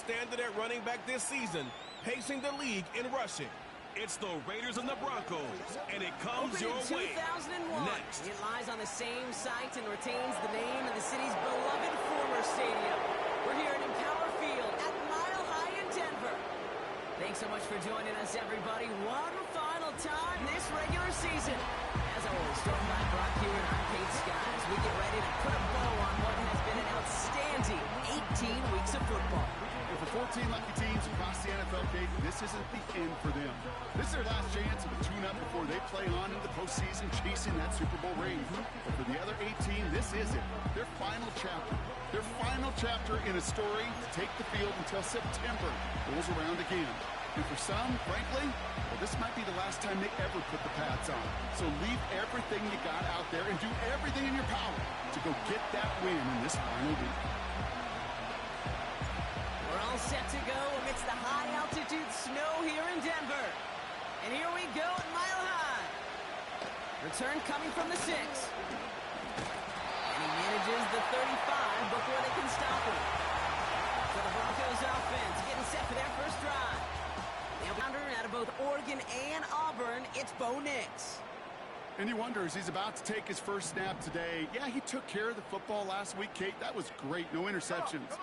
standard at running back this season, pacing the league in rushing. It's the Raiders and the Broncos, and it comes your way. 2001. Next. It lies on the same site and retains the name of the city's beloved former stadium. We're here at Empower Field at Mile High in Denver. Thanks so much for joining us, everybody. One final time this regular season. As always, joined by Brock here and I'm Kate Skies. We get ready to put a bow on what has been an outstanding 18 weeks of football. And for 14 lucky teams across the NFL, Kate, this isn't the end for them. This is their last chance of a tune-up before they play on into the postseason chasing that Super Bowl ring. But for the other 18, this is it. Their final chapter. Their final chapter in a story to take the field until September rolls around again. And for some, frankly, well, this might be the last time they ever put the pads on. So leave everything you got out there and do everything in your power to go get that win in this final week. We're all set to go amidst the high-altitude snow here in Denver. And here we go at Mile High. Return coming from the 6. And he manages the 35 before they can stop him. So the Broncos offense getting set for their first drive. The founder out of both Oregon and Auburn, it's Bo Nix. And you wonder, as he's about to take his first snap today, yeah, he took care of the football last week, Kate. That was great. No interceptions.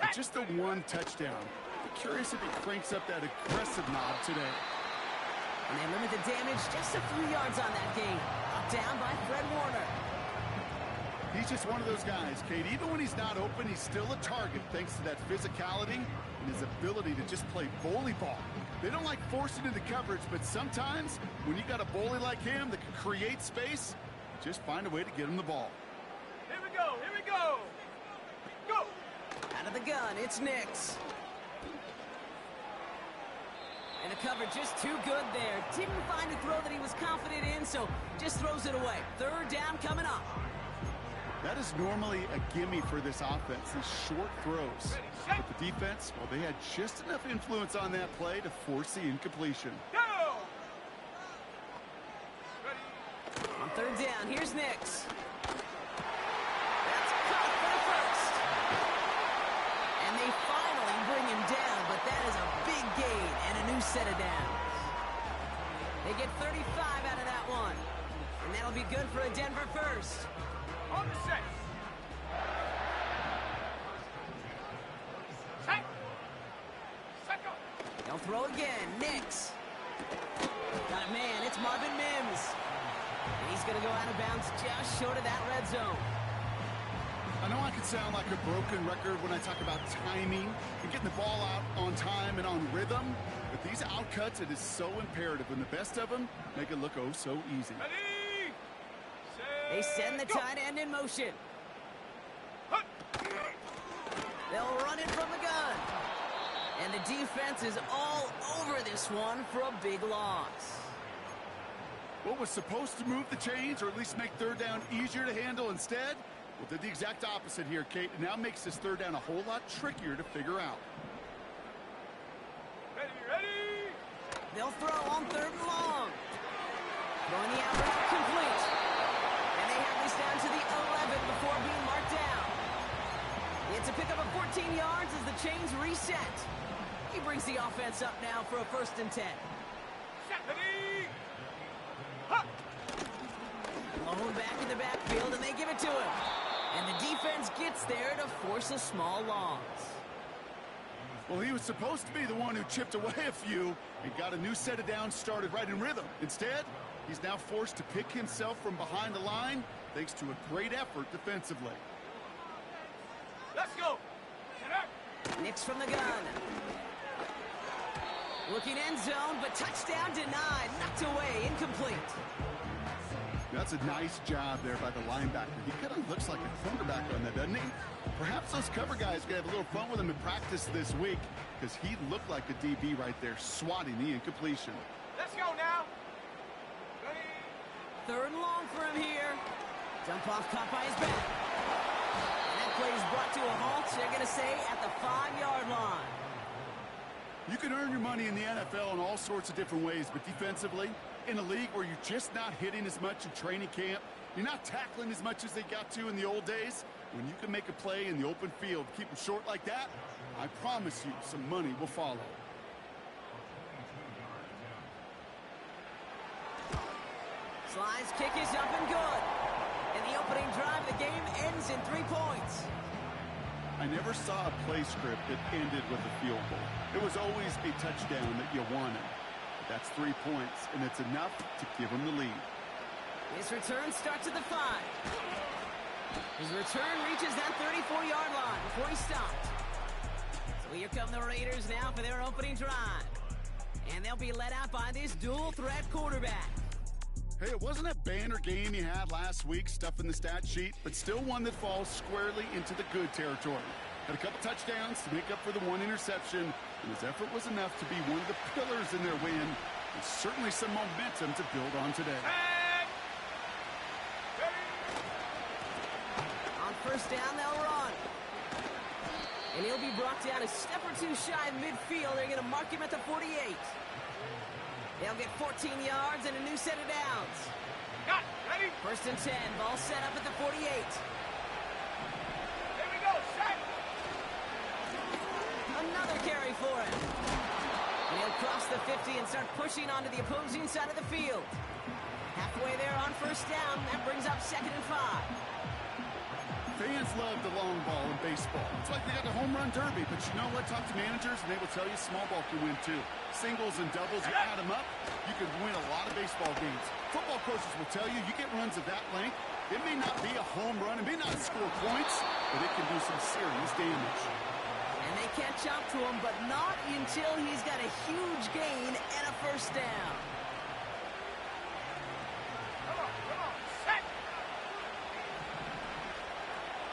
But just the one touchdown. I'm curious if he cranks up that aggressive knob today. And they limit the damage just a few yards on that game. Up down by Fred Warner. He's just one of those guys, Kate. Even when he's not open, he's still a target thanks to that physicality and his ability to just play bully ball. They don't like forcing into coverage, but sometimes when you got a bully like him that can create space, just find a way to get him the ball. Here we go, here we go. Go! Out of the gun, it's Nix. And the cover just too good there. Didn't find a throw that he was confident in, so just throws it away. Third down coming up. That is normally a gimme for this offense, these short throws. But the defense, well, they had just enough influence on that play to force the incompletion. Go! Ready? On third down, here's Nix. That's caught for the first. And they finally bring him down, but that is a big gain and a new set of downs. They get 35 out of that one. And that'll be good for a Denver first. On the 6. Set. Second. They'll throw again. Nix. Got it, man. It's Marvin Mims. And he's going to go out of bounds just short of that red zone. I know I can sound like a broken record when I talk about timing and getting the ball out on time and on rhythm, but these outcuts, it is so imperative, and the best of them make it look oh so easy. Ready? They send the tight end in motion. They'll run it from the gun. And the defense is all over this one for a big loss. What was supposed to move the chains, or at least make third down easier to handle instead, well, did the exact opposite here, Kate. It now makes this third down a whole lot trickier to figure out. Ready, ready? They'll throw on third and long. Throwing the out route complete. And they have this down to the 11 before being marked down. It's a pickup of 14 yards as the chains reset. He brings the offense up now for a 1st and 10. Set, ready? Huh. Lone back in the backfield, and they give it to him. And the defense gets there to force a small loss. Well, he was supposed to be the one who chipped away a few and got a new set of downs started right in rhythm. Instead, he's now forced to pick himself from behind the line thanks to a great effort defensively. Let's go. Nix from the gun. Looking end zone, but touchdown denied. Knocked away, incomplete. That's a nice job there by the linebacker. He kind of looks like a quarterback on that, doesn't he? Perhaps those cover guys are going to have a little fun with him in practice this week because he looked like a DB right there, swatting the incompletion. Let's go now. Ready? Third and long for him here. Dump off caught by his back. And that play is brought to a halt, they're going to say, at the 5-yard line. You can earn your money in the NFL in all sorts of different ways, but defensively, in a league where you're just not hitting as much in training camp, You're not tackling as much as they got to in the old days. When you can make a play in the open field, keep them short like that, I promise you some money will follow. Sly's kick is up and good. And the opening drive of the game ends in 3 points. I never saw a play script that ended with a field goal. It was always a touchdown that you wanted. But that's 3 points, and it's enough to give them the lead. His return starts at the 5. His return reaches that 34-yard line before he stopped. So here come the Raiders now for their opening drive. And they'll be led out by this dual-threat quarterback. Hey, it wasn't a banner game you had last week, stuff in the stat sheet, but still one that falls squarely into the good territory. Had a couple touchdowns to make up for the 1 interception, and his effort was enough to be one of the pillars in their win. There's certainly some momentum to build on today. On first down, they'll run. And he'll be brought down a step or two shy of midfield. They're going to mark him at the 48. They'll get 14 yards and a new set of downs. Got ready? First and 10, ball set up at the 48. Here we go, set. Another carry for him. And he'll cross the 50 and start pushing onto the opposing side of the field. Halfway there on first down, that brings up 2nd and 5. Fans love the long ball in baseball. It's like they got the home run derby, but you know what? Talk to managers, and they will tell you small ball can win too. Singles and doubles, you add them up, you can win a lot of baseball games. Football coaches will tell you, you get runs of that length, it may not be a home run, it may not score points, but it can do some serious damage. And they catch up to him, but not until he's got a huge gain and a first down. Come on, set.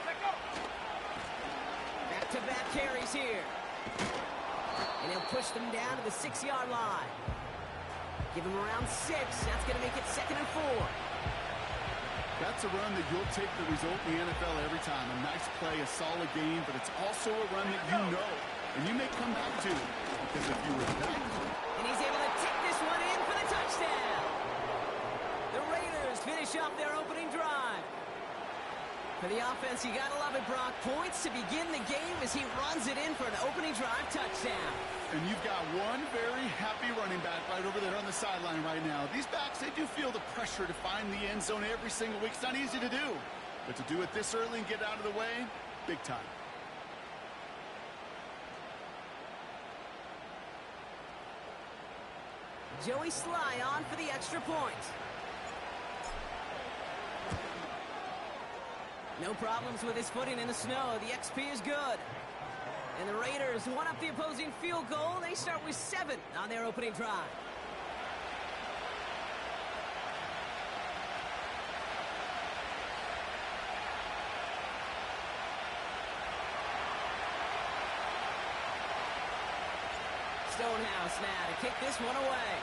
Let go. Back-to-back carries here. And he'll push them down to the 6-yard line. Give him around 6. That's going to make it 2nd and 4. That's a run that you'll take the result in the NFL every time. A nice play, a solid game, but it's also a run that you know, and you may come back to, because if you were that... And he's able to take this one in for the touchdown. The Raiders finish off their opening drive. For the offense, you gotta love it, Brock. Points to begin the game as he runs it in for an opening drive touchdown. And you've got one very happy running back right over there on the sideline right now. These backs, they do feel the pressure to find the end zone every single week. It's not easy to do. But to do it this early and get out of the way, big time. Joey Sly on for the extra point. No problems with his footing in the snow. The XP is good. And the Raiders one up the opposing field goal. They start with 7 on their opening drive. Stonehouse now to kick this one away.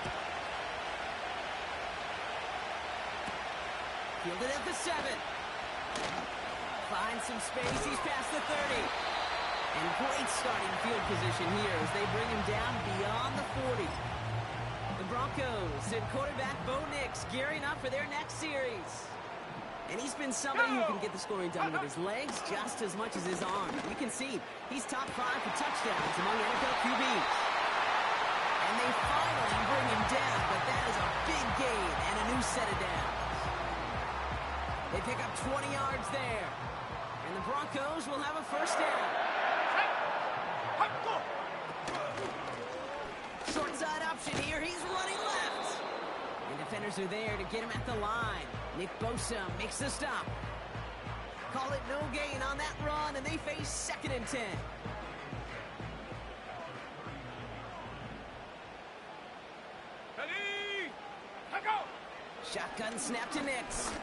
Fielded at the 7. Finds some space. He's past the 30. And great starting field position here as they bring him down beyond the 40. The Broncos and quarterback Bo Nix gearing up for their next series. And he's been somebody who can get the scoring done with his legs just as much as his arm. You can see he's top 5 for touchdowns among NFL QBs. And they finally bring him down, but that is a big gain and a new set of downs. They pick up 20 yards there. And the Broncos will have a first down. Short side option here. He's running left. And defenders are there to get him at the line. Nick Bosa makes the stop. Call it no gain on that run, and they face 2nd and 10. Ready? Let go. Shotgun snap to Nix. He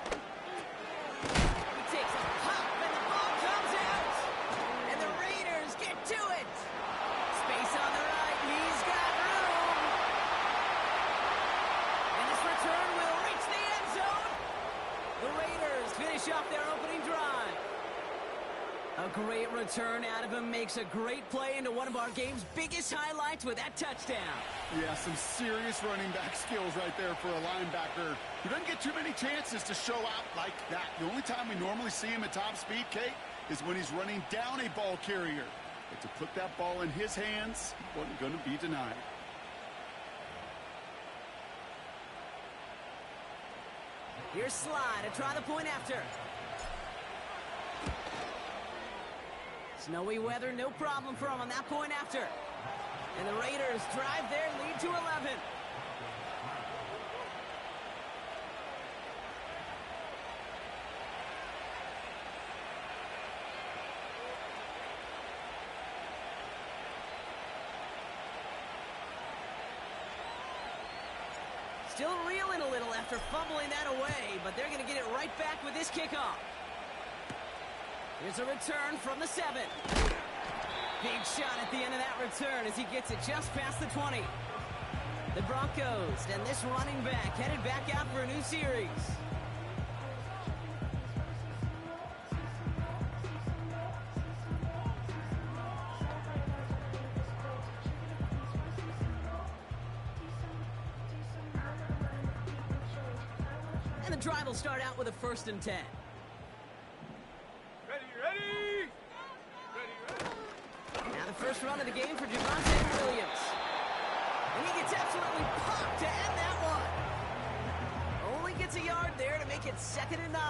takes a pop, and the ball comes out. And the Raiders get to it. Space on the right. He's got room. And this return will reach the end zone. The Raiders finish off their opening drive. A A great return out of him, makes a great play into one of our game's biggest highlights with that touchdown. Yeah, some serious running back skills right there for a linebacker who doesn't get too many chances to show out like that. The only time we normally see him at top speed, Kate, is when he's running down a ball carrier. But to put that ball in his hands wasn't going to be denied. Here's Sly to try the point after. Snowy weather, no problem for him on that point after. And the Raiders drive their lead to 11. Still reeling a little after fumbling that away, but they're going to get it right back with this kickoff. Here's a return from the 7. Big shot at the end of that return as he gets it just past the 20. The Broncos and this running back headed back out for a new series. And the drive will start out with a 1st and 10. Ready. Now the first run of the game for Javonte Williams. And he gets absolutely popped to end that one. Only gets a yard there to make it 2nd and 9.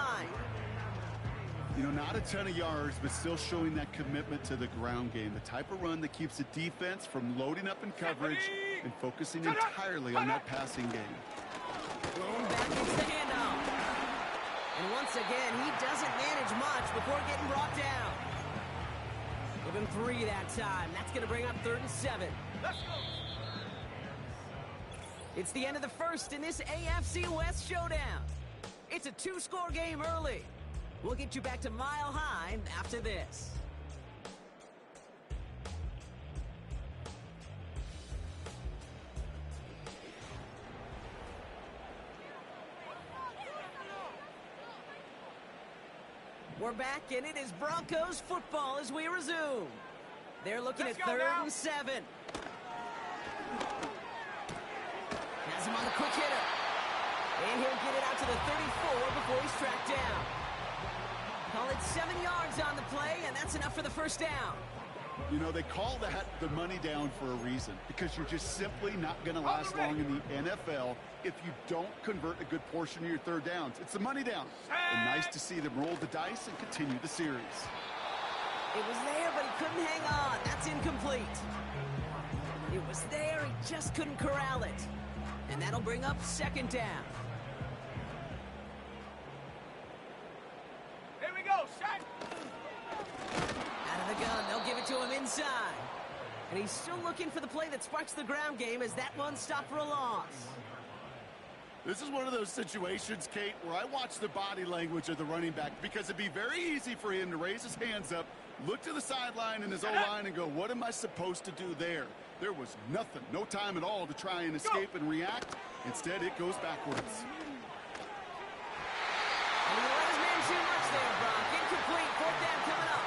You know, not a ton of yards, but still showing that commitment to the ground game. The type of run that keeps the defense from loading up in coverage and focusing entirely on that passing game. Thrown back into the handoff. And once again, he doesn't manage much before getting brought down. Give him 3 that time. That's going to bring up 3rd and 7. Let's go. It's the end of the first in this AFC West showdown. It's a 2-score game early. We'll get you back to Mile High after this. We're back, and it is Broncos football as we resume. They're looking at 3rd and 7. Has him on the quick hitter. And he'll get it out to the 34 before he's tracked down. Call it 7 yards on the play, and that's enough for the 1st down. You know, they call that the money down for a reason, because you're just simply not going to last long in the NFL if you don't convert a good portion of your 3rd downs. It's the money down. And nice to see them roll the dice and continue the series. It was there, but he couldn't hang on. That's incomplete. It was there, he just couldn't corral it. And that'll bring up 2nd down. Here we go, set. Out of the gun, they'll give it to him inside. And he's still looking for the play that sparks the ground game as that one stopped for a loss. This is one of those situations, Kate, where I watch the body language of the running back, because it'd be very easy for him to raise his hands up, look to the sideline in his O-line and go, what am I supposed to do there? There was nothing, no time at all to try and escape and react. Instead, it goes backwards. And he let his man too much there, Brock. Incomplete, 4th down coming up.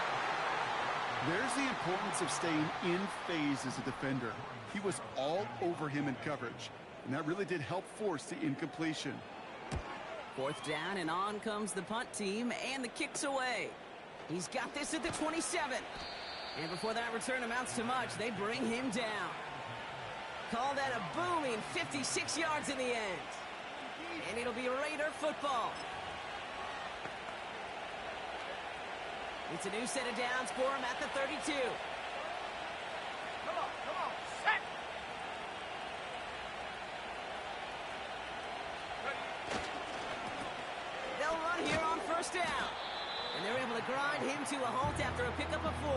There's the importance of staying in phase as a defender. He was all over him in coverage, and that really did help force the incompletion. 4th down, and on comes the punt team, and the kick's away. He's got this at the 27. And before that return amounts to much, they bring him down. Call that a booming 56 yards in the end. And it'll be Raider football. It's a new set of downs for him at the 32. Come on, set. They'll run here on 1st down. And they're able to grind him to a halt after a pickup of 4.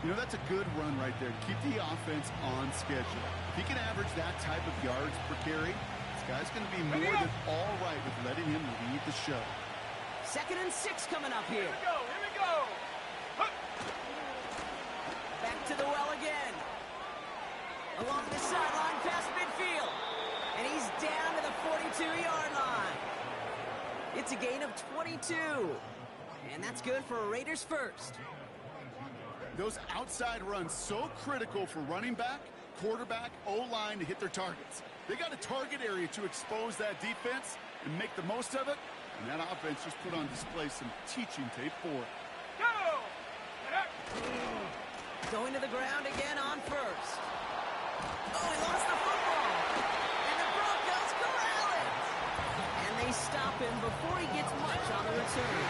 You know, that's a good run right there. Keep the offense on schedule. If he can average that type of yards per carry, this guy's going to be more than all right with letting him lead the show. 2nd and 6 coming up here. Here we go. Back to the well again. Along the sideline past midfield. And he's down to the 42-yard line. It's a gain of 22. And that's good for a Raiders first. Those outside runs so critical for running back, quarterback, O-line to hit their targets. They got a target area to expose that defense and make the most of it. And that offense just put on display some teaching tape for it. Go! Going to the ground again on first. Oh, he lost the football. And the Broncos corral it. And they stop him before he gets much on the return.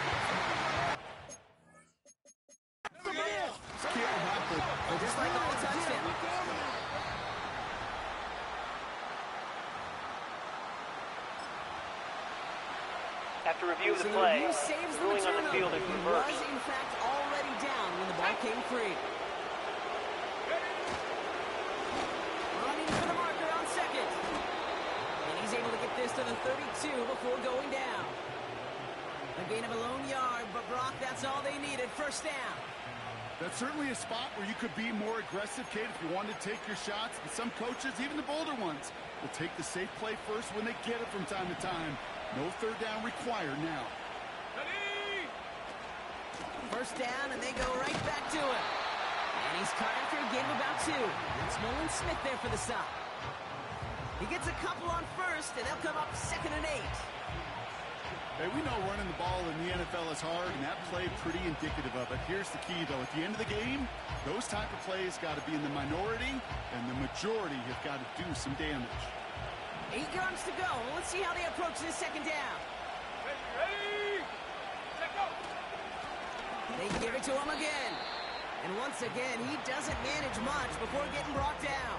Just like the touchdown. After review of the So play, review saves the ruling on the field is He reversed. was, in fact, already down when the ball came free. Running for the marker on second. And he's able to get this to the 32 before going down. A gain of a lone yard, but Brock, that's all they needed. First down. That's certainly a spot where you could be more aggressive, Kate, if you wanted to take your shots. But some coaches, even the bolder ones, will take the safe play first when they get it from time to time. No third down required now. Ready! First down, and they go right back to it. And he's caught after a gain of about 2. That's Nolan Smith there for the stop. He gets a couple on first, and they'll come up 2nd and 8. Hey, we know running the ball in the NFL is hard, and that play pretty indicative of it. Here's the key, though. At the end of the game, those type of plays got to be in the minority, and the majority have got to do some damage. 8 yards to go. Let's see how they approach this second down. Ready! Set, go! They give it to him again. And once again, he doesn't manage much before getting brought down.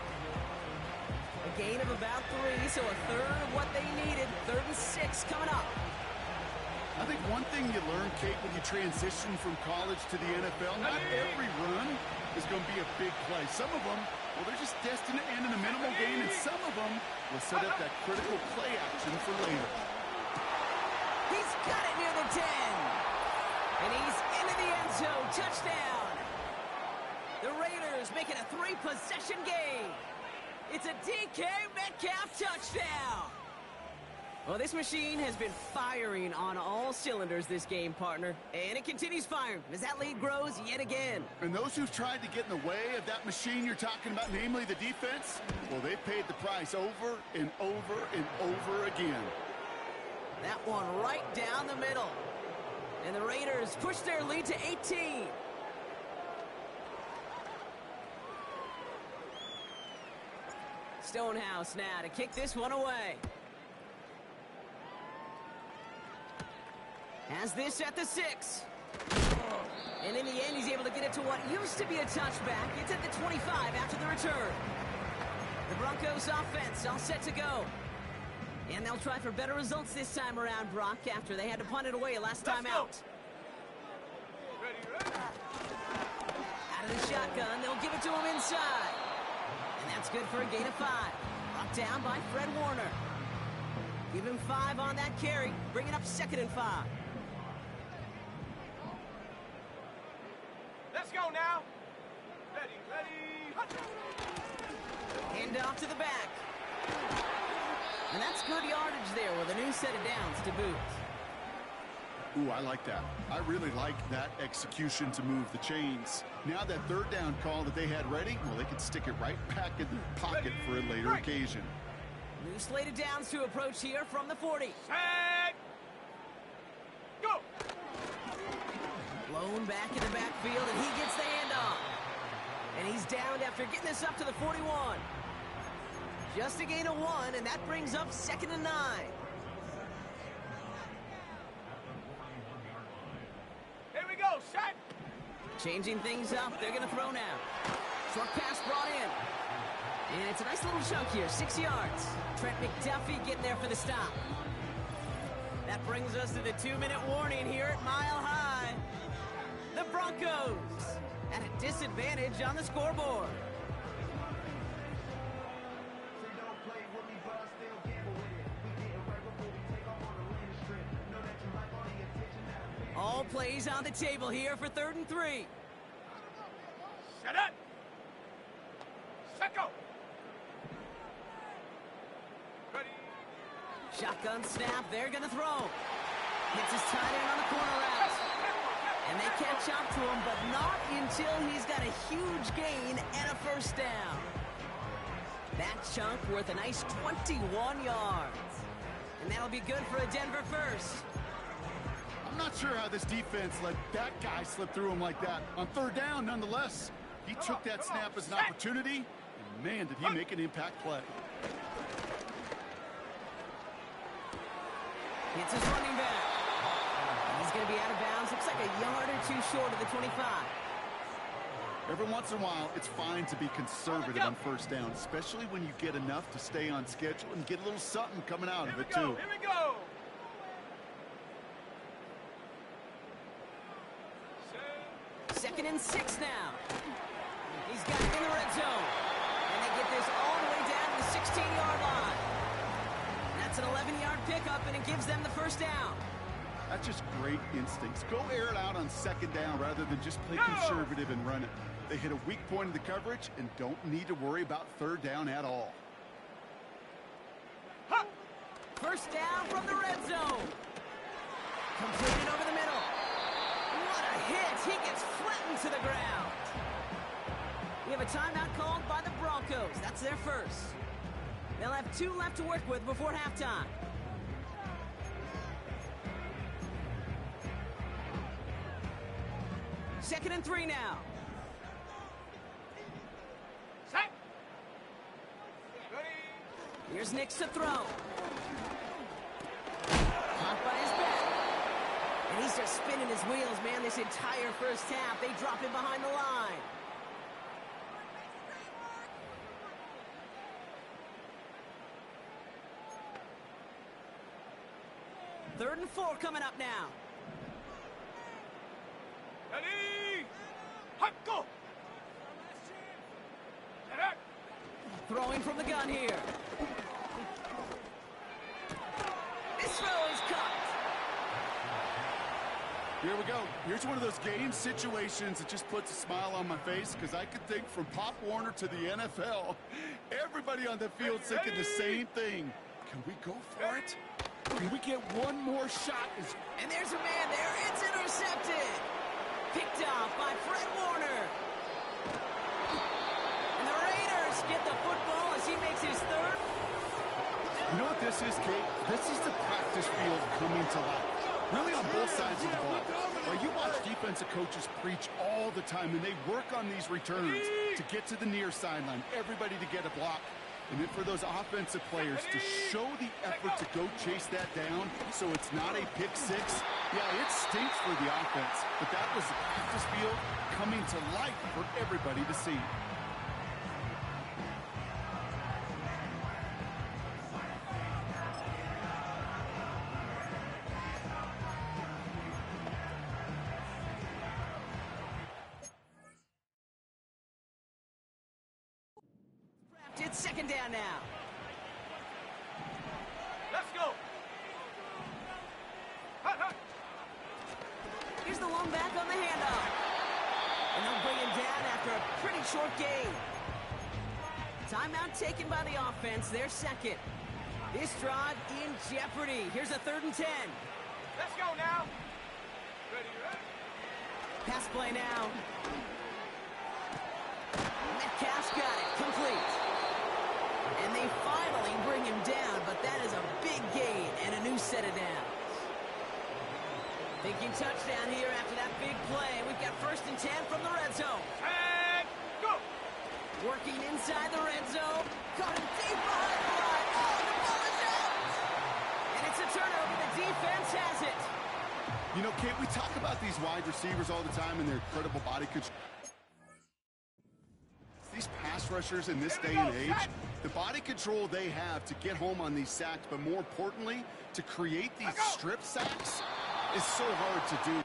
A gain of about 3, so a third of what they needed. 3rd and 6 coming up. I think one thing you learn, Kate, when you transition from college to the NFL, not every run is going to be a big play. Some of them, well, they're just destined to end in a minimal gain, and some of them will set up that critical play action for later. He's got it near the 10. And he's into the end zone. Touchdown. The Raiders make it a 3-possession game. It's a DK Metcalf touchdown. Well, this machine has been firing on all cylinders this game, partner. And it continues firing as that lead grows yet again. And those who've tried to get in the way of that machine you're talking about, namely the defense, well, they've paid the price over and over and over again. That one right down the middle. And the Raiders push their lead to 18. Stonehouse now to kick this one away. Has this at the 6. And in the end, he's able to get it to what used to be a touchback. It's at the 25 after the return. The Broncos offense all set to go. And they'll try for better results this time around, Brock, after they had to punt it away last time out. Ready! Out of the shotgun, they'll give it to him inside. And that's good for a gain of 5. Brought down by Fred Warner. Give him 5 on that carry, bringing up 2nd and 5. Let's go now! Ready! Hand off to the back. And that's good yardage there with a new set of downs to boot. Ooh, I like that. I really like that execution to move the chains. Now that third down call that they had ready, well, they can stick it right back in their pocket for a later occasion. New slate of downs to approach here from the 40. Set! Go! Blown back in the backfield, and he gets the handoff. And he's downed after getting this up to the 41. Just a gain of 1, and that brings up 2nd and 9. Here we go, set! Changing things up, they're going to throw now. Short pass brought in. And it's a nice little chunk here, 6 yards. Trent McDuffie getting there for the stop. That brings us to the 2-minute warning here at Mile High. The Broncos at a disadvantage on the scoreboard. All plays on the table here for 3rd and 3. Set it! Set, go! Ready! Shotgun snap, they're gonna throw. Hits his tight end on the corner route. And they catch up to him, but not until he's got a huge gain and a first down. That chunk worth a nice 21 yards. And that'll be good for a Denver first. I'm not sure how this defense let that guy slip through him like that. On third down, nonetheless, he took that snap as an opportunity, and man, did he make an impact play. It's his running back. He's going to be out of bounds. Looks like a yard or two short of the 25. Every once in a while, it's fine to be conservative on first down, especially when you get enough to stay on schedule and get a little something coming out of it, too. Here we go. Second and 6 now. He's got it in the red zone. And they get this all the way down to the 16-yard line. That's an 11-yard pickup, and it gives them the first down. That's just great instincts. Go air it out on second down rather than just play conservative and run it. They hit a weak point of the coverage and don't need to worry about third down at all. First down from the red zone. Completed over the middle. What a hit. He gets flattened to the ground. We have a timeout called by the Broncos. That's their first. They'll have 2 left to work with before halftime. Second and 3 now. Set. Here's Nix to throw. Caught by his back. And he's just spinning his wheels, man, this entire first half. They drop him behind the line. Third and 4 coming up now. Ready. Hot, go. Throwing from the gun here. This throw is caught. Here we go. Here's one of those game situations that just puts a smile on my face because I could think from Pop Warner to the NFL. Everybody on the field thinking the same thing. Can we go for it? Can we get one more shot? And there's a man there. It's intercepted. Picked off by Fred Warner. And the Raiders get the football as he makes his third. You know what this is, Kate? This is the practice field coming to life. Really on both sides of the ball. Well, you watch defensive coaches preach all the time, and they work on these returns to get to the near sideline, everybody to get a block. And then for those offensive players to show the effort to go chase that down so it's not a pick six, yeah, it stinks for the offense. But that was the practice field coming to life for everybody to see. It's second down now. Let's go. Hot, hot. Here's the long back on the handoff. And they'll bring him down after a pretty short gain. Timeout taken by the offense, their second. This drive in jeopardy. Here's a 3rd and 10. Let's go now. Ready, ready. Pass play now. Metcalf's got it. Complete. And they finally bring him down, but that is a big gain and a new set of downs. Thinking touchdown here after that big play. We've got 1st and 10 from the red zone. And go. Working inside the red zone. Caught him deep behind the line. Oh, the ball is out. And it's a turnover. The defense has it. You know, Kate, we talk about these wide receivers all the time and their incredible body control. These pass rushers in this day and age, the body control they have to get home on these sacks, but more importantly, to create these strip sacks is so hard to do.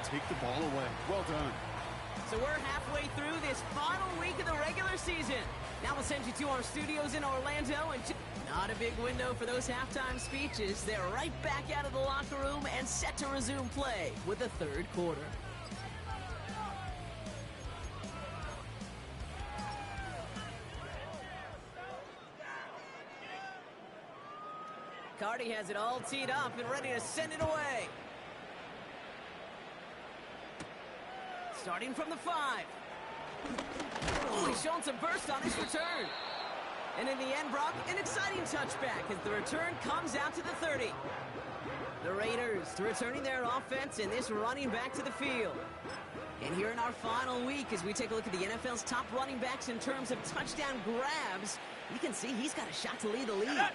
take the ball away. Well done. So we're halfway through this final week of the regular season. Now we'll send you to our studios in Orlando, and not a big window for those halftime speeches. They're right back out of the locker room and set to resume play with the third quarter. Cardi has it all teed up and ready to send it away. Starting from the 5. Oh, he's showing some burst on his return. And in the end, Brock, an exciting touchback as the return comes out to the 30. The Raiders returning their offense and this running back to the field. And here in our final week, as we take a look at the NFL's top running backs in terms of touchdown grabs, you can see he's got a shot to lead the league.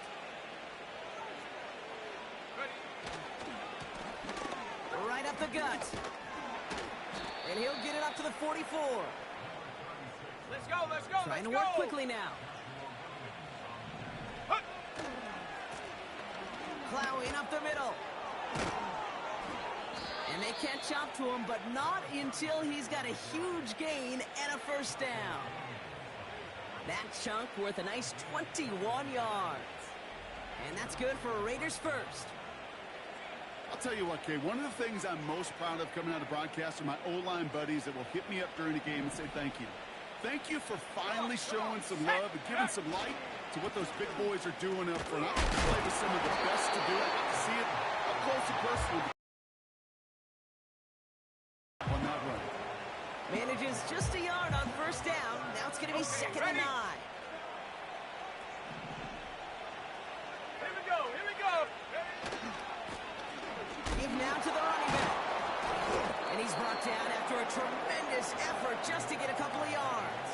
Right up the gut. And he'll get it up to the 44. Let's go, let's go, Trying to work quickly now. Plowing up the middle. And they catch up to him, but not until he's got a huge gain and a first down. That chunk worth a nice 21 yards. And that's good for a Raiders first. I'll tell you what, Kay, one of the things I'm most proud of coming out of broadcast are my O-line buddies that will hit me up during the game and say thank you. Thank you for finally showing some love and giving some light to what those big boys are doing up front. I get to play with some of the best to do it. I get to see it up close and personal on that run. Manages just a yard on first down. Now it's going to be second and 9. Here we go, here we go. Give now to the running back. And he's brought down after a tremendous effort just to get a couple of yards.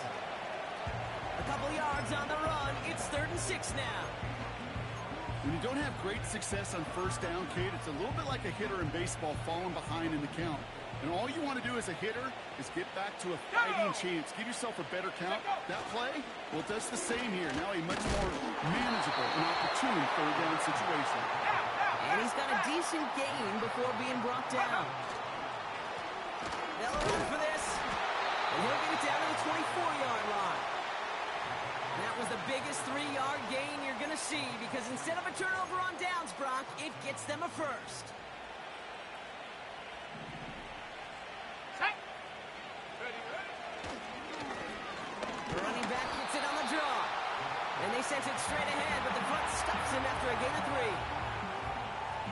A couple of yards on the run. It's 3rd and 6 now. When you don't have great success on first down, Kate, it's a little bit like a hitter in baseball falling behind in the count. And all you want to do as a hitter is get back to a fighting chance. Give yourself a better count. That play, well, it does the same here. Now a much more manageable and opportune third down situation. And he's got a decent gain before being brought down. They'll look for this. And he'll get it down to the 24-yard line. That was the biggest 3-yard gain you're going to see because instead of a turnover on downs, Brock, it gets them a first. The running back gets it on the draw. And they sent it straight ahead, but the front stops him after a gain of 3.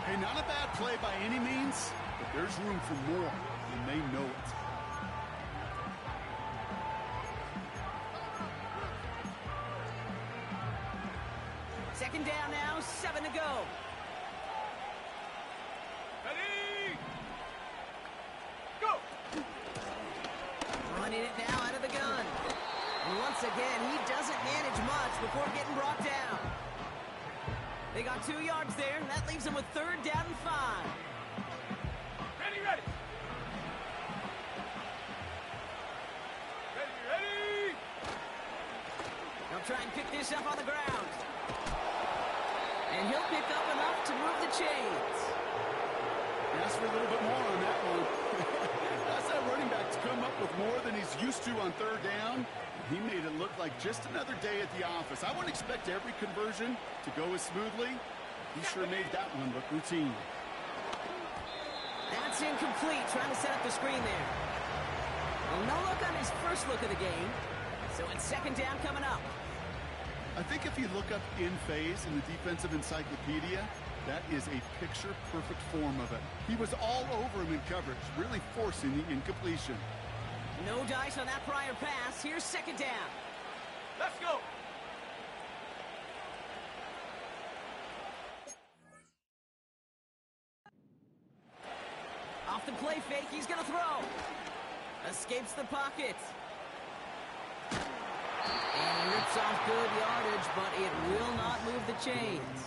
Hey, not a bad play by any means, but there's room for more, and they know it. Second down now, 7 to go. Ready? Go! Running it now out of the gun. And once again, he doesn't manage much before getting brought down. They got 2 yards there, and that leaves them with 3rd down and 5. Ready, ready! Ready, ready! They'll try and pick this up on the ground. And he'll pick up enough to move the chains. Ask for a little bit more on that one. That's that running back to come up with more than he's used to on third down. He made it look like just another day at the office. I wouldn't expect every conversion to go as smoothly. He sure made that one look routine. That's incomplete, trying to set up the screen there. Well, no look on his first look of the game. So it's second down coming up. I think if you look up in phase in the defensive encyclopedia, that is a picture-perfect form of it. He was all over him in coverage, really forcing the incompletion. No dice on that prior pass. Here's second down. Let's go! Off the play fake, he's going to throw. Escapes the pocket. And he rips off good yardage, but it will not move the chains.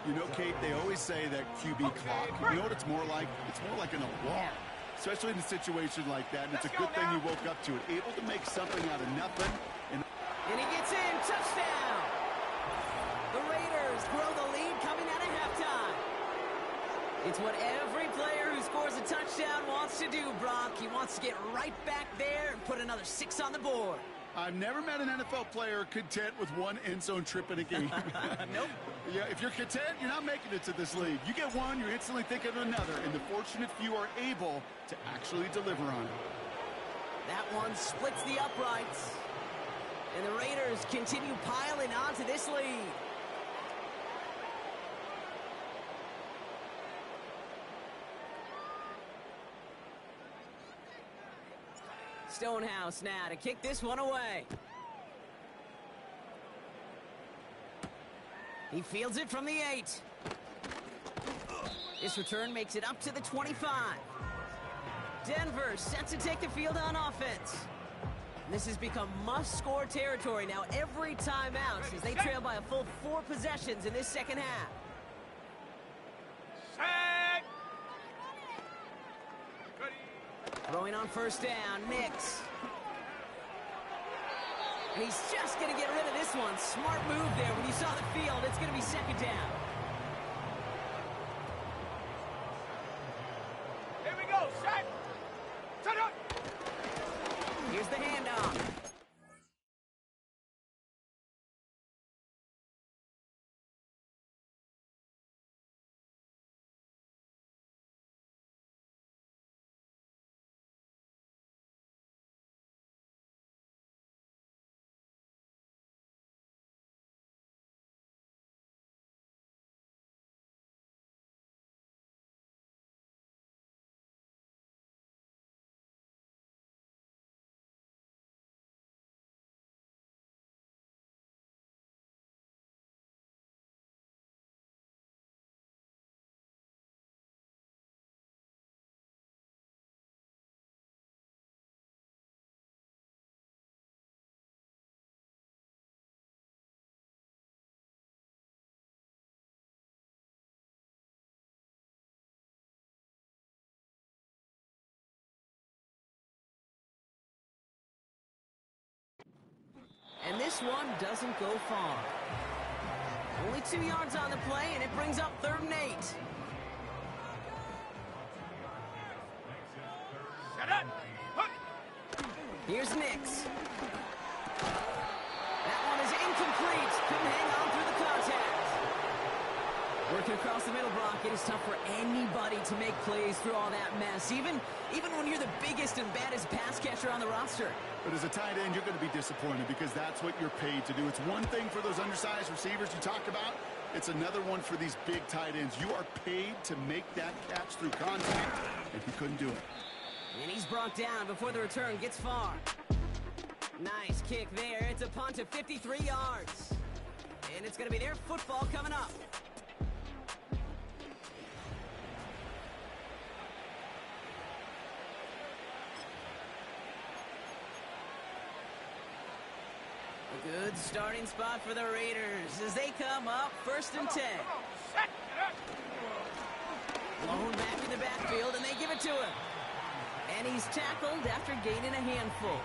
You know, Kate, they always say that QB clock, you know what it's more like? It's more like an alarm, especially in a situation like that. And it's a good thing you woke up to it, able to make something out of nothing. And he gets in, touchdown! The Raiders grow the lead coming out of halftime. It's what every player who scores a touchdown wants to do, Brock. He wants to get right back there and put another 6 on the board. I've never met an NFL player content with one end zone trip in a game. Nope. Yeah, if you're content, you're not making it to this league. You get one, you're instantly thinking of another, and the fortunate few are able to actually deliver on it. That one splits the uprights. And the Raiders continue piling onto this lead. Stonehouse now to kick this one away. He fields it from the 8. This return makes it up to the 25. Denver set to take the field on offense. This has become must-score territory now every time out as they trail by a full 4 possessions in this second half. Set. Ready. Throwing on first down, Nix. And he's just going to get rid of this one. Smart move there. When you saw the field, it's going to be second down. Here we go. Set. Set up. Here's the handoff. And this one doesn't go far. Only 2 yards on the play, and it brings up 3rd and 8. Set up. Hook. Here's Nix. That one is incomplete. Couldn't hang on through the contact. Working across the middle, Brock, it is tough for anybody to make plays through all that mess, even when you're the biggest and baddest pass catcher on the roster. But as a tight end, you're going to be disappointed because that's what you're paid to do. It's one thing for those undersized receivers you talk about. It's another one for these big tight ends. You are paid to make that catch through contact, and he couldn't do it. And he's brought down before the return gets far. Nice kick there. It's a punt of 53 yards. And it's going to be their football coming up. A good starting spot for the Raiders as they come up 1st and 10. Set. Blown back in the backfield, and they give it to him. And he's tackled after gaining a handful.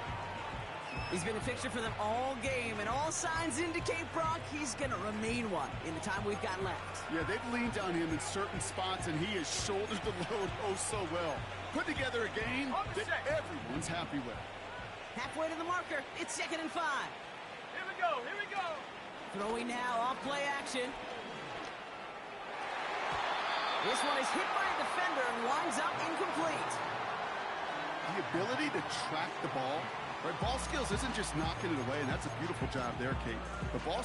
He's been a fixture for them all game, and all signs indicate, Brock, he's going to remain one in the time we've got left. Yeah, they've leaned on him in certain spots, and he has shouldered the load oh so well. Put together a game that everyone's happy with. Halfway to the marker, it's 2nd and 5. Here we go. Here we go. Throwing now off play action. This one is hit by a defender and winds up incomplete. The ability to track the ball, right? Ball skills isn't just knocking it away, and that's a beautiful job there, Kate. The ball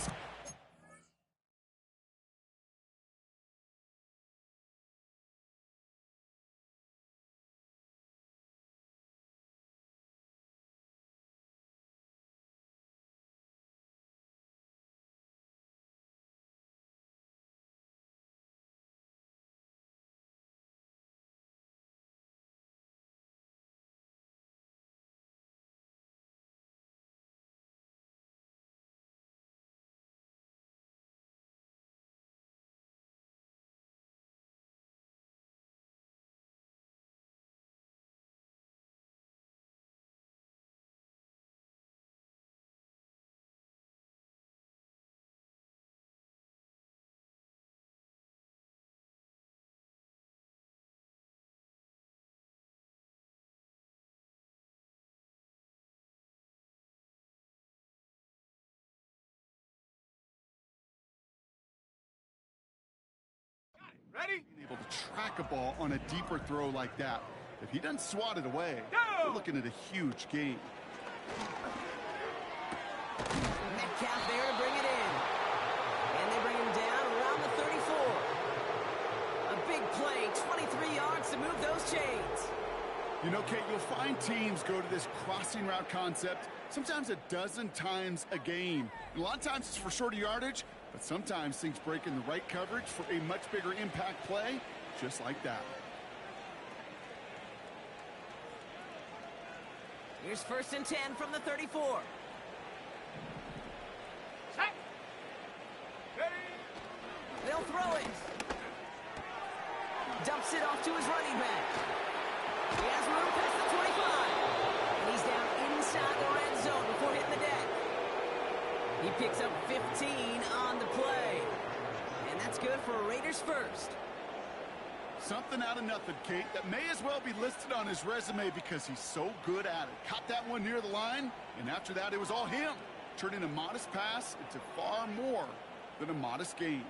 Ready? Being able to track a ball on a deeper throw like that. If he doesn't swat it away, Go! we're looking at a huge gain. Metcalf there to bring it in. And they bring him down around the 34. A big play, 23 yards to move those chains. You know, Kate, you'll find teams go to this crossing route concept sometimes a dozen times a game. And a lot of times it's for shorter yardage, but sometimes things break in the right coverage for a much bigger impact play, just like that. Here's 1st and 10 from the 34. Set. Ready? They'll throw it. Dumps it off to his running back. He has room past the 25. And he's down inside the red zone before hitting the deck. He picks up 15 on the play. And that's good for Raiders first. Something out of nothing, Kate, that may as well be listed on his resume because he's so good at it. Caught that one near the line, and after that, it was all him. Turning a modest pass into far more than a modest gain.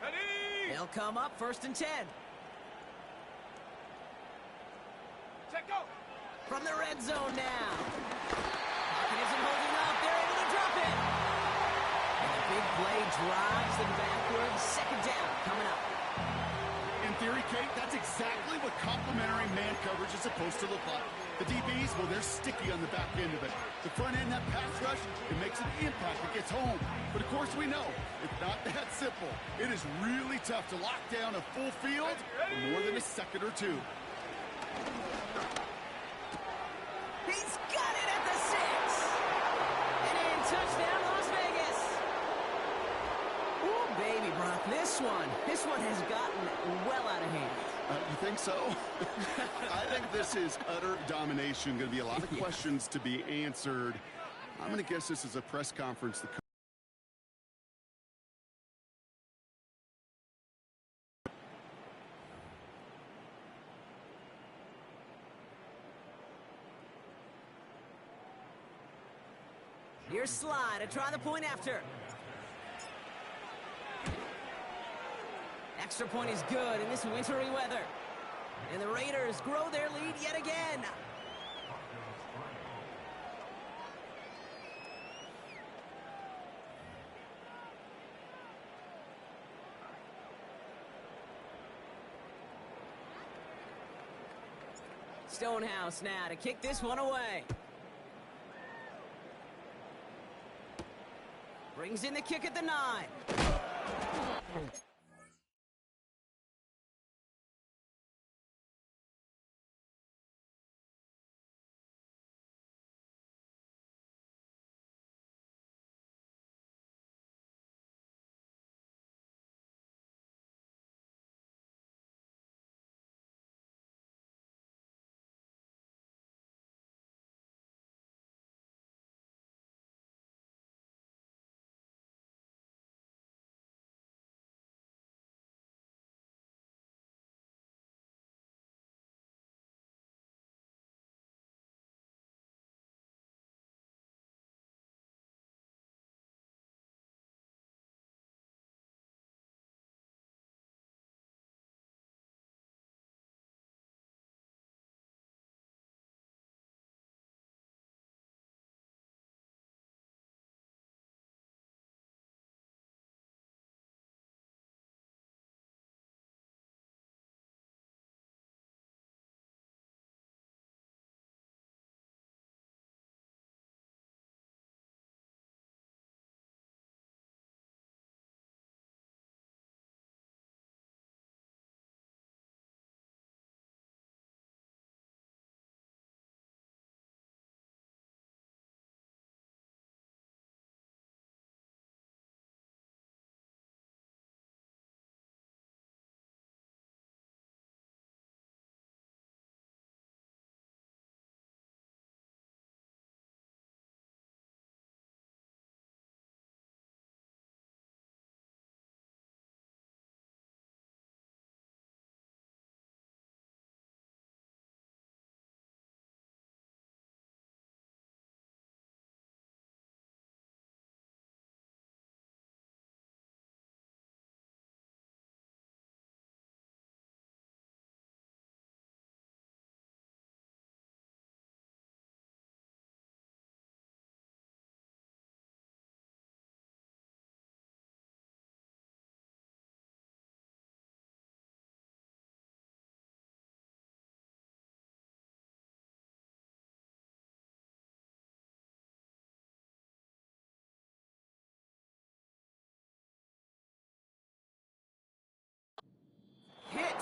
Ready? They'll come up 1st and 10. Set, go. From the red zone now. Hawkins isn't holding up. They're able to drop it. And the big play drives them backwards. 2nd down coming up. In theory, Kate, that's exactly what complementary man coverage is supposed to look like. The DBs, well, they're sticky on the back end of it. The front end, that pass rush, it makes an impact. It gets home. But of course, we know, it's not that simple. It is really tough to lock down a full field for more than a second or two. He's got it at the 6. And in, touchdown Las Vegas. Ooh, baby, Brock, this one has gotten well out of hand. You think so? I think this is utter domination. Going to be a lot of questions to be answered. I'm going to guess this is a press conference. Here's Slide to try the point after. Extra point is good in this wintry weather. And the Raiders grow their lead yet again. Stonehouse now to kick this one away. Brings in the kick at the 9.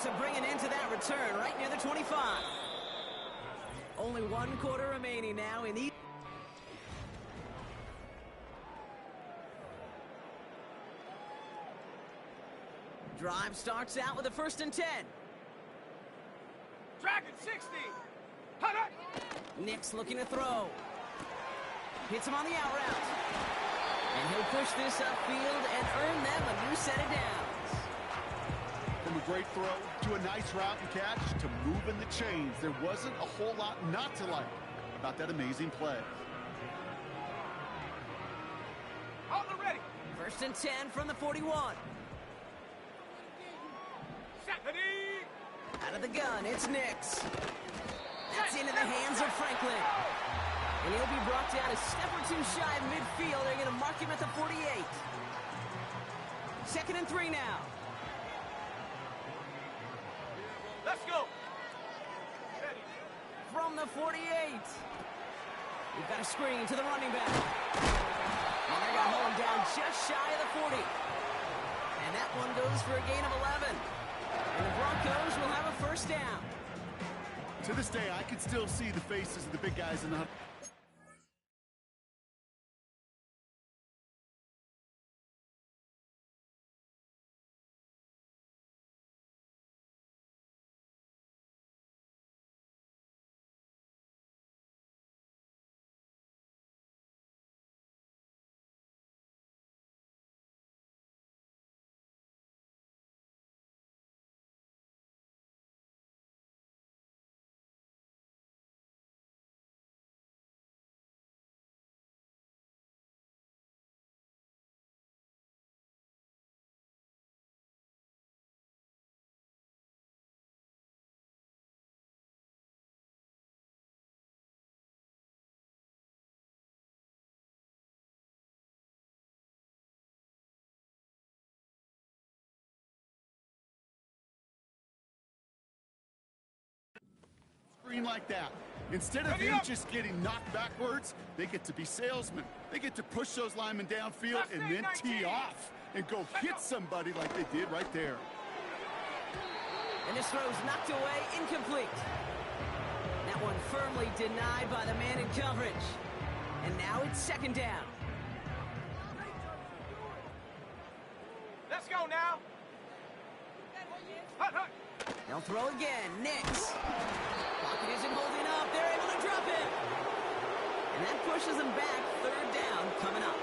to bring an end to that return right near the 25. Only one quarter remaining now in the... Drive starts out with a 1st and 10. Dragon 60. Hut, hut. Nix looking to throw. Hits him on the out route. And he'll push this upfield and earn them a new set of downs. From a great throw to a nice route and catch to moving the chains, there wasn't a whole lot not to like about that amazing play. On the ready. 1st and 10 from the 41. Set the knee. Out of the gun, it's Nix. That's into the hands of Franklin. And he'll be brought down a step or two shy of midfield. They're going to mark him at the 48. 2nd and 3 now. Let's go. Ready. From the 48. We've got a screen to the running back. And they're going to hold him down just shy of the 40. And that one goes for a gain of 11. And the Broncos will have a 1st down. To this day, I can still see the faces of the big guys in the... Screen like that. Instead of him just getting knocked backwards, they get to be salesmen. They get to push those linemen downfield and then tee off and go hit somebody like they did right there. And this throw's knocked away, incomplete. That one firmly denied by the man in coverage. And now it's 2nd down. Let's go now. Hut, hut. They'll throw again. Nix. Pocket isn't holding up. They're able to drop it. And that pushes them back. 3rd down coming up.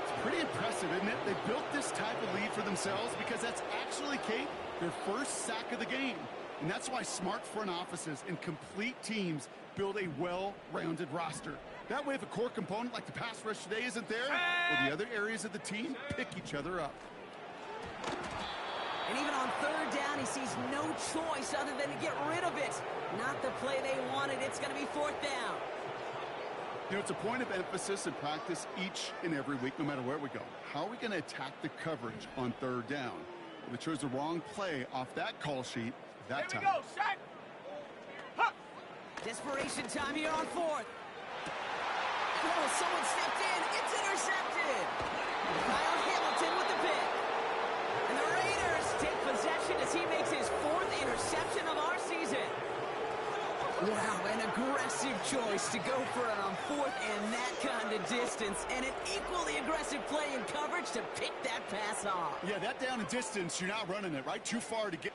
It's pretty impressive, isn't it? They built this type of lead for themselves because that's actually, Kate, their 1st sack of the game. And that's why smart front offices and complete teams build a well-rounded roster. That way, if a core component like the pass rush today isn't there, well, the other areas of the team pick each other up. And even on 3rd down, he sees no choice other than to get rid of it. Not the play they wanted. It's going to be 4th down. You know, it's a point of emphasis in practice each and every week, no matter where we go. How are we going to attack the coverage on 3rd down? We chose the wrong play off that call sheet that time. Here we go, set. Huh. Desperation time here on 4th. Oh, someone stepped in. It's intercepted. Kyle Hamilton with the pick. And the Raiders take possession as he makes his 4th interception of our season. Wow, an aggressive choice to go for it on 4th and that kind of distance. And an equally aggressive play in coverage to pick that pass off. Yeah, that down and distance, you're not running it, right? Too far to get...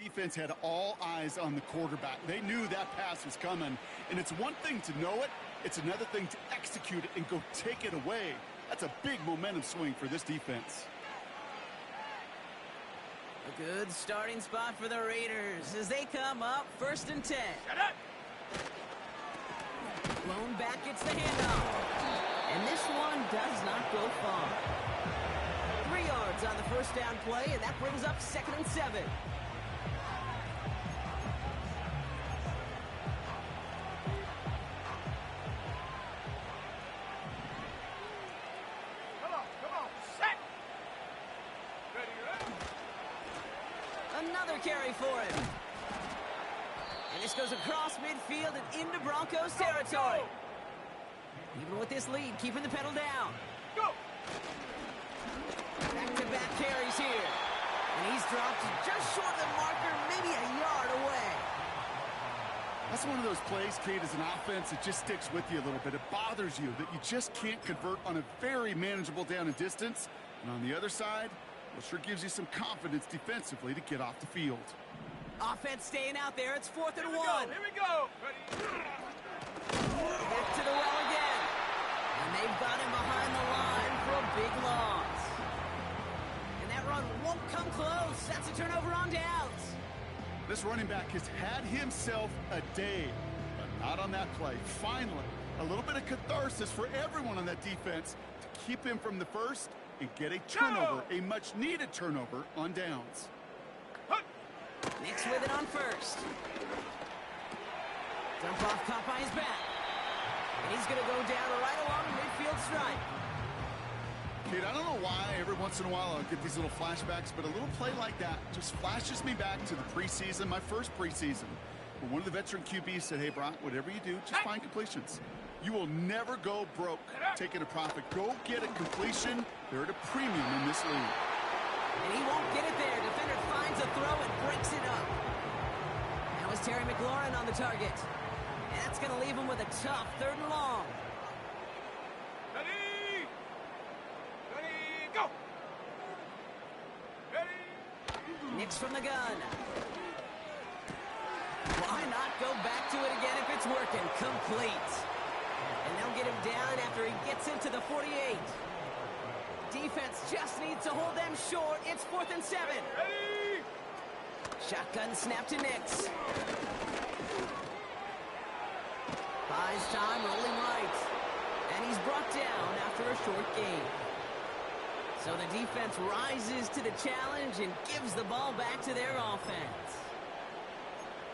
Defense had all eyes on the quarterback. They knew that pass was coming. And it's one thing to know it. It's another thing to execute it and go take it away. That's a big momentum swing for this defense. A good starting spot for the Raiders as they come up 1st and 10. Blown back gets the handoff. And this one does not go far. 3 yards on the 1st down play, and that brings up 2nd and 7. Another carry for him. And And this goes across midfield and into Broncos territory. Even with this lead, keeping the pedal down. Go! Back-to-back carries here. And he's dropped just short of the marker, maybe a yard away. That's one of those plays, Kate, as an offense, it just sticks with you a little bit. It bothers you that you just can't convert on a very manageable down and distance. And on the other side, well, sure gives you some confidence defensively to get off the field. Offense staying out there. It's 4th and 1. Here we go. Ready? Back to the well again. And they've got him behind the line for a big loss. And that run won't come close. That's a turnover on downs. This running back has had himself a day, but not on that play. Finally, a little bit of catharsis for everyone on that defense to keep him from the first and get a turnover, a much-needed turnover on downs. Nix with it on first. Dump off caught by his back. And he's going to go down right along the midfield stripe. Kid, I don't know why every once in a while I'll get these little flashbacks, but a little play like that just flashes me back to the preseason, my first preseason. When one of the veteran QBs said, hey, Brock, whatever you do, just find completions. You will never go broke taking a profit. Go get a completion. They're at a premium in this league. And he won't get it there. Defender finds a throw and breaks it up. That was Terry McLaurin on the target. And that's going to leave him with a tough 3rd and long. Ready? Ready, go! Ready? Nix from the gun. Why not go back to it again if it's working? Complete. And they'll get him down after he gets into the 48. Defense just needs to hold them short. It's 4th and 7. Ready? Shotgun snap to Nix. Buys time, rolling right. And he's brought down after a short gain. So the defense rises to the challenge and gives the ball back to their offense.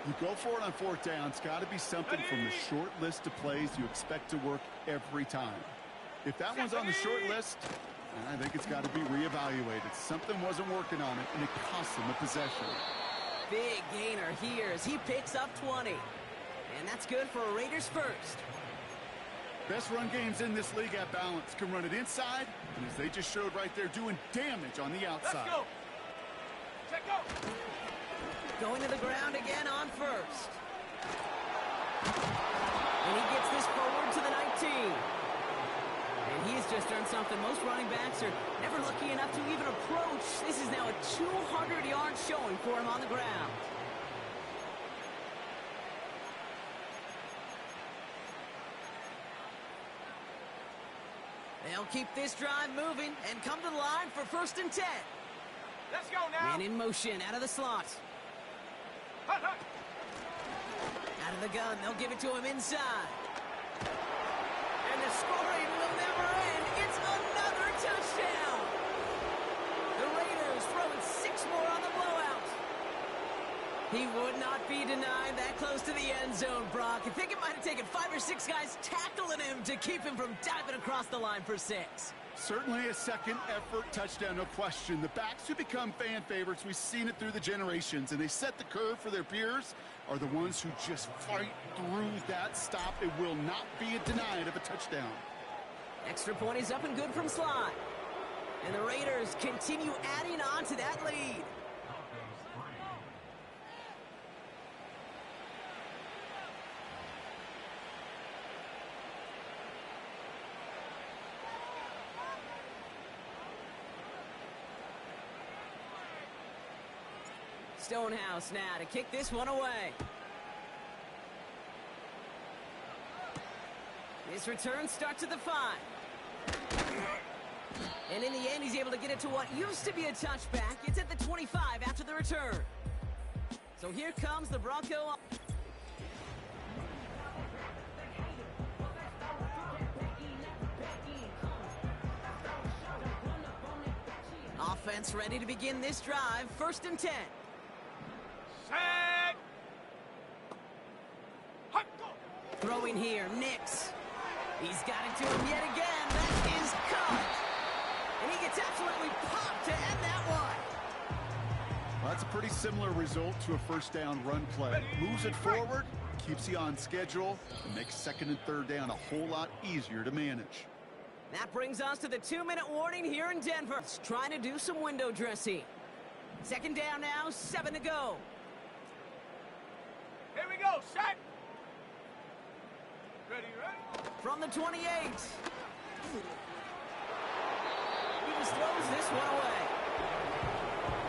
You go for it on 4th down. It's got to be something from the short list of plays you expect to work every time. If that one's on the short list, I think it's got to be reevaluated. Something wasn't working on it, and it cost him a possession. Big gainer here as he picks up 20. And that's good for a Raiders first. Best run games in this league at balance can run it inside, and as they just showed right there, doing damage on the outside. Let's go. Check go. Going to the ground again on first. And he gets this forward to the 19. And he's just earned something most running backs are never lucky enough to even approach. This is now a 200-yard showing for him on the ground. They'll keep this drive moving and come to the line for 1st and 10. Let's go now. Man in motion out of the slot. Hut, hut. Out of the gun, they'll give it to him inside. And the scoring will never end. It's another touchdown. The Raiders throwing 6 more on the blowout. He would not be denied that close to the end zone, Brock. I think it might have taken 5 or 6 guys tackling him to keep him from diving across the line for 6. Certainly a second effort touchdown, no question. The backs who become fan favorites, we've seen it through the generations, and they set the curve for their peers, are the ones who just fight through that stop. It will not be denied of a touchdown. Extra point is up and good from Sly. And the Raiders continue adding on to that lead. Stonehouse now to kick this one away. This return starts at the 5. And in the end, he's able to get it to what used to be a touchback. It's at the 25 after the return. So here comes the Bronco. Offense ready to begin this drive. 1st and 10. Set. Hut, go. Throwing here, Nix. He's got it to him yet again. That is caught. And he gets absolutely popped to end that one. Well, that's a pretty similar result to a first down run play. Moves it forward, keeps you on schedule, and makes second and third down a whole lot easier to manage. That brings us to the 2-minute warning here in Denver. It's trying to do some window dressing. Second down now, 7 to go. Here we go, set. Ready, ready. From the 28. He just throws this one away.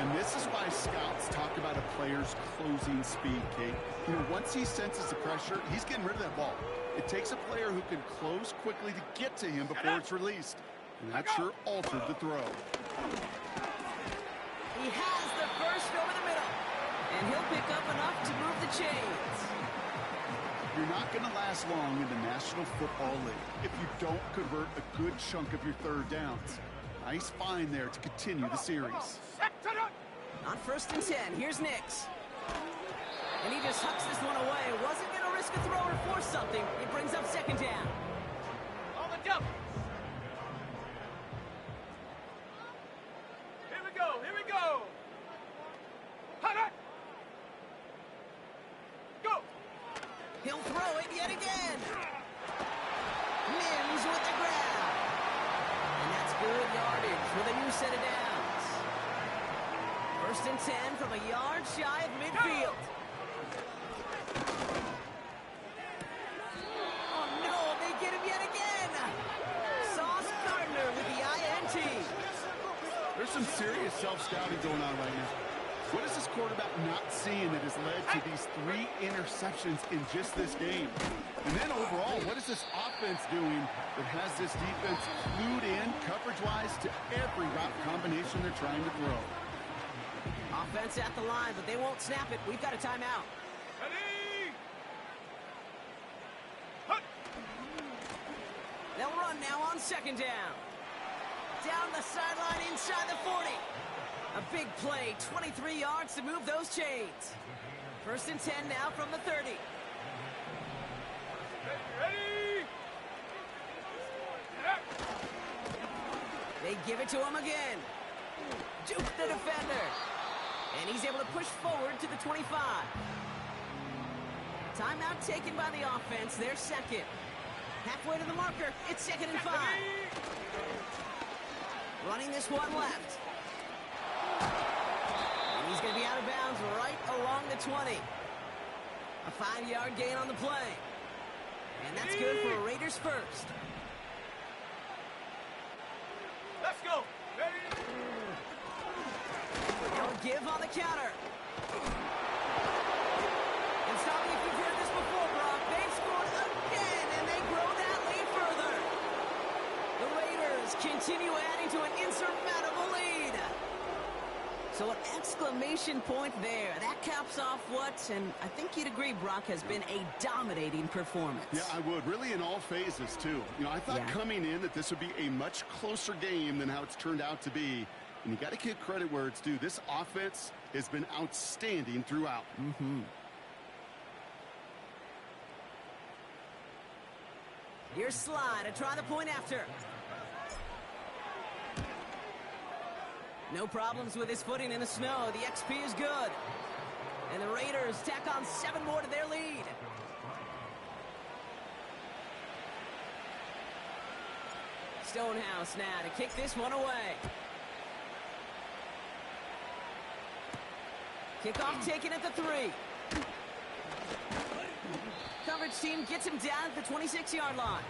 And this is why scouts talk about a player's closing speed, Kate. You know, once he senses the pressure, he's getting rid of that ball. It takes a player who can close quickly to get to him before it's released. And that sure altered the throw. He has the first over the middle. And he'll pick up enough to move the chains. You're not going to last long in the National Football League if you don't convert a good chunk of your third downs. Nice find there to continue the series. On first and 10, here's Nix. And he just hucks this one away. Wasn't going to risk a throw or force something. It brings up second down. On the jump. Here we go, here we go. Hot. Go. He'll throw it yet again. Mims with the grab. And that's good yardage with a new set of downs. First and 10 from a yard shy of midfield. Oh no, they get him yet again. Sauce Gardner with the INT. There's some serious self-scouting going on right now. What is this quarterback not seeing that has led to these 3 interceptions in just this game? And then overall, what is this offense doing that has this defense glued in coverage-wise to every route combination they're trying to throw? Offense at the line, but they won't snap it. We've got a timeout. Ready. They'll run now on second down. Down the sideline inside the 40. A big play, 23 yards to move those chains. First and 10 now from the 30. Ready. They give it to him again. Juke the defender. And he's able to push forward to the 25. Timeout taken by the offense, their second. Halfway to the marker, it's second and 5. Running this one left. And he's going to be out of bounds right along the 20. A 5-yard gain on the play. And that's good for a Raiders first. Let's go. Ready. They'll give on the counter. And stop me if you've heard this before, Brock. They've scored again, and they grow that lead further. The Raiders continue adding to an insurmountable lead. So an exclamation point there. That caps off what, and I think you'd agree, Brock, has been a dominating performance. Yeah, I would. Really in all phases, too. You know, I thought coming in that this would be a much closer game than how it's turned out to be. And you got to give credit where it's due. This offense has been outstanding throughout. Here's Slide to try the point after. No problems with his footing in the snow. The XP is good. And the Raiders tack on 7 more to their lead. Stonehouse now to kick this one away. Kickoff taken at the 3. Coverage team gets him down at the 26-yard line.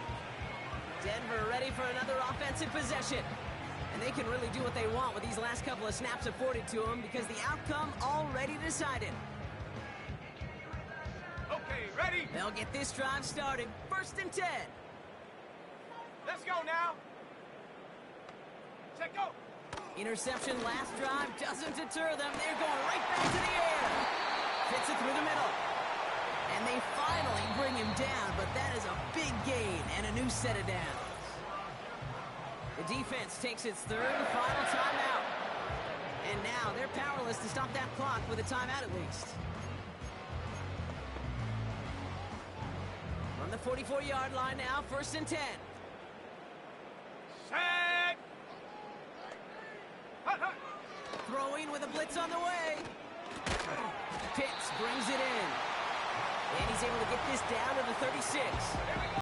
Denver ready for another offensive possession. And they can really do what they want with these last couple of snaps afforded to them because the outcome already decided. Okay, ready. They'll get this drive started. First and 10. Let's go now. Check go. Interception last drive doesn't deter them. They're going right back to the air. Fits it through the middle. And they finally bring him down, but that is a big gain and a new set of downs. The defense takes its 3rd and final timeout. And now they're powerless to stop that clock with a timeout at least. From the 44-yard line now, first and 10. Set. Hut, hut. throwing with a blitz on the way. Pitts brings it in. And he's able to get this down to the 36.